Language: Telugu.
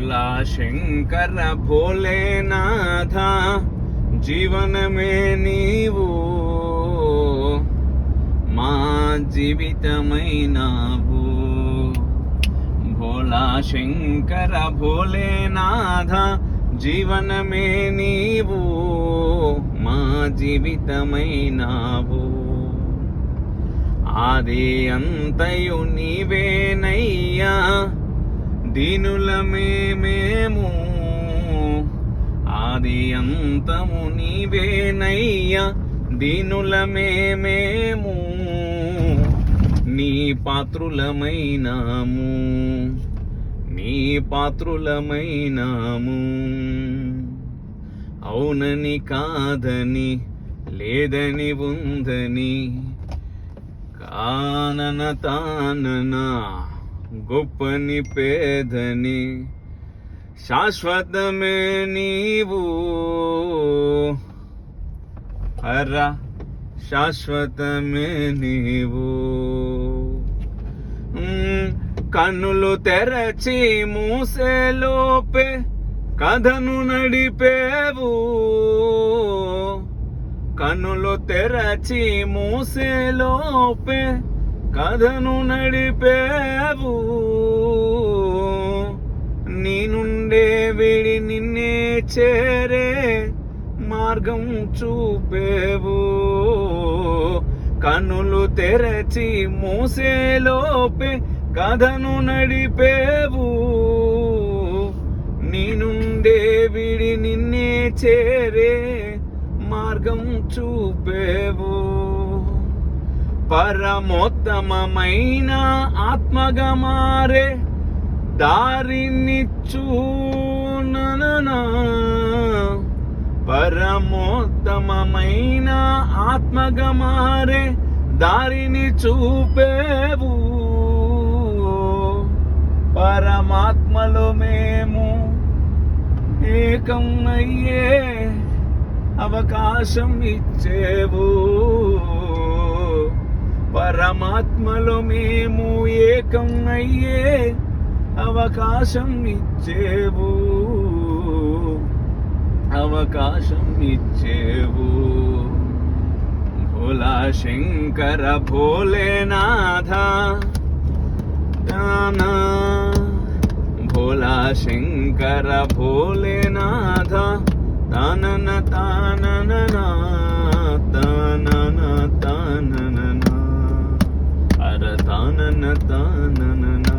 भोला शंकर भोलेनाथ जीवन में नीवू मा जीवितमैनावू भोला शंकर भोलेनाथ जीवन में नीवू मा जीवितमैनावू आदि अंतयु नीवेनయ్యా దీనులమే మేము ఆది అంతము నీవేనయ్యా దీనులమే మేము నీ పాత్రులమైనాము నీ పాత్రులమైనాము అవునని కాదని లేదని ఉందని కానన తానన గొప్పని పేదని శాశ్వతమే నీవు హర శాశ్వతమే నీవు కన్నులు తెరచి మూసేలోపే కథను నడిపేవు కన్నులు తెరచి మూసేలోపే కథను నడిపేవు నీ నుండే విడి నిన్నే చేరే మార్గం చూపేవు కన్నులు తెరచి మూసేలోపే కథను నడిపేవు నీ నుండే విడి నిన్నే చేరే మార్గం చూపేవు పరమోత్తమైన ఆత్మగా మారే దారినిచ్చు పరమోత్తమైన ఆత్మగా మారే దారిని చూపేవు పరమాత్మలో మేము ఏకం అయ్యే అవకాశం ఇచ్చేవు పరమాత్మలో మేము ఏకం అయ్యే అవకాశం ఇచ్చేవు అవకాశం ఇచ్చేవు భోలా శంకర భోలేనాథ దానా భోలా శంకర భోలేనాథ తానన తానన తానన తానన అర తానన తానన